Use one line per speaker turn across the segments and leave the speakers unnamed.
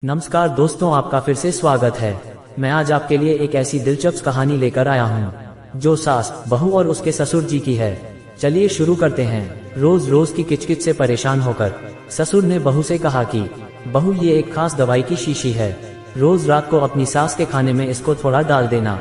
नमस्कार दोस्तों, आपका फिर से स्वागत है। मैं आज आपके लिए एक ऐसी दिलचस्प कहानी लेकर आया हूँ जो सास, बहू और उसके ससुर जी की है। चलिए शुरू करते हैं। रोज रोज की किचकिच से परेशान होकर ससुर ने बहू से कहा कि बहू, ये एक खास दवाई की शीशी है, रोज रात को अपनी सास के खाने में इसको थोड़ा डाल देना,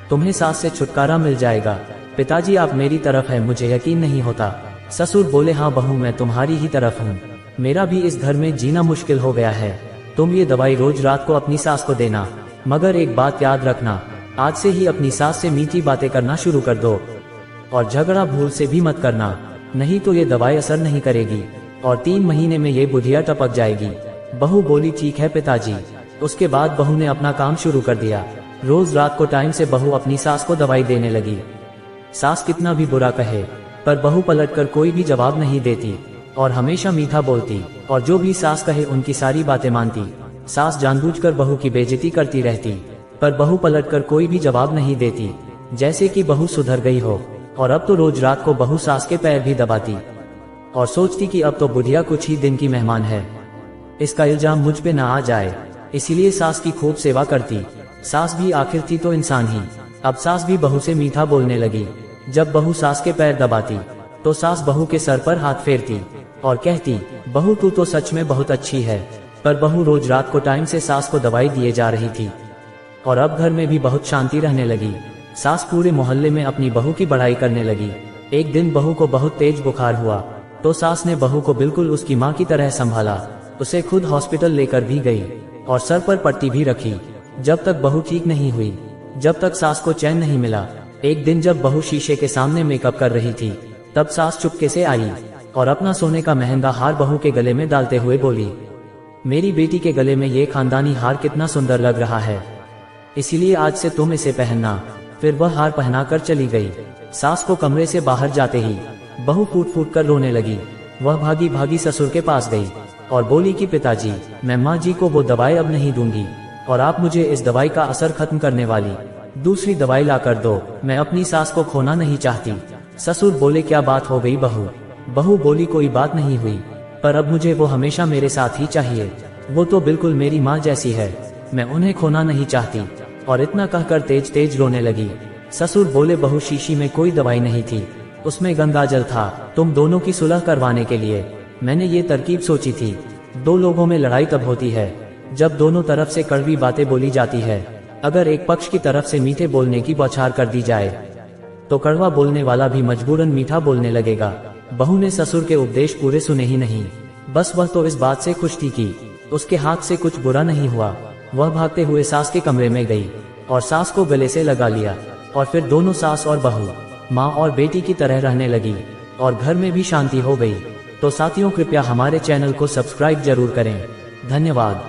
तुम्हें सास से छुटकारा मिल जाएगा। पिताजी, आप मेरी तरफ है, मुझे यकीन नहीं होता। ससुर बोले, हाँ बहू, मैं तुम्हारी ही तरफ हूँ। मेरा भी इस घर में जीना मुश्किल हो गया है। तुम ये दवाई रोज रात को अपनी सास को देना, मगर एक बात याद रखना, आज से ही अपनी सास से मीठी बातें करना शुरू कर दो और झगड़ा भूल से भी मत करना, नहीं तो ये दवाई असर नहीं करेगी और 3 महीने में ये बुढ़िया टपक जाएगी। बहू बोली, ठीक है पिताजी। उसके बाद बहू ने अपना काम शुरू कर दिया। रोज रात को टाइम से बहू अपनी सास को दवाई देने लगी। सास कितना भी बुरा कहे, पर बहू पलटकर कोई भी जवाब नहीं देती और हमेशा मीठा बोलती और जो भी सास कहे उनकी सारी बातें मानती। सास जानबूझकर बहू की बेइज्जती करती रहती, पर बहू पलटकर कोई भी जवाब नहीं देती, जैसे कि बहू सुधर गई हो। और अब तो रोज रात को बहू सास के पैर भी दबाती और सोचती कि अब तो बुढ़िया कुछ ही दिन की मेहमान है, इसका इल्जाम मुझ पे ना आ जाए, इसीलिए सास की खूब सेवा करती। सास भी आखिर थी तो इंसान ही। अब सास भी बहू से मीठा बोलने लगी। जब बहू सास के पैर दबाती तो सास बहू के सर पर हाथ फेरती और कहती, बहू तू तो सच में बहुत अच्छी है। पर बहू रोज रात को टाइम से सास को दवाई दिए जा रही थी और अब घर में भी बहुत शांति रहने लगी। सास पूरे मोहल्ले में अपनी बहू की बड़ाई करने लगी। एक दिन बहू को बहुत तेज बुखार हुआ तो सास ने बहू को बिल्कुल उसकी माँ की तरह संभाला, उसे खुद हॉस्पिटल लेकर भी गई और सर पर पट्टी भी रखी। जब तक बहू ठीक नहीं हुई, जब तक सास को चैन नहीं मिला। एक दिन जब बहू शीशे के सामने मेकअप कर रही थी, तब सास चुपके से आई और अपना सोने का महंगा हार बहू के गले में डालते हुए बोली, मेरी बेटी के गले में ये खानदानी हार कितना सुंदर लग रहा है, इसीलिए आज से तुम इसे पहनना। फिर वह हार पहनाकर चली गई। सास को कमरे से बाहर जाते ही बहू फूट फूट कर रोने लगी। वह भागी भागी ससुर के पास गई और बोली कि पिताजी, मैं माँ जी को वो दवाई अब नहीं दूंगी और आप मुझे इस दवाई का असर खत्म करने वाली दूसरी दवाई ला कर दो, मैं अपनी सास को खोना नहीं चाहती। ससुर बोले, क्या बात हो गई बहू? बहू बोली, कोई बात नहीं हुई, पर अब मुझे वो हमेशा मेरे साथ ही चाहिए। वो तो बिल्कुल मेरी माँ जैसी है, मैं उन्हें खोना नहीं चाहती। और इतना कहकर तेज तेज रोने लगी। ससुर बोले, बहू शीशी में कोई दवाई नहीं थी, उसमें गंगाजल था। तुम दोनों की सुलह करवाने के लिए मैंने ये तरकीब सोची थी। 2 लोगों में लड़ाई तब होती है जब दोनों तरफ से कड़वी बातें बोली जाती है। अगर एक पक्ष की तरफ से मीठे बोलने की बौछार कर दी जाए तो कड़वा बोलने वाला भी मजबूरन मीठा बोलने लगेगा। बहू ने ससुर के उपदेश पूरे सुने ही नहीं, बस वह तो इस बात से खुश थी कि उसके हाथ से कुछ बुरा नहीं हुआ। वह भागते हुए सास के कमरे में गई और सास को गले से लगा लिया और फिर दोनों सास और बहू माँ और बेटी की तरह रहने लगी और घर में भी शांति हो गई। तो साथियों, कृपया हमारे चैनल को सब्सक्राइब जरूर करें। धन्यवाद।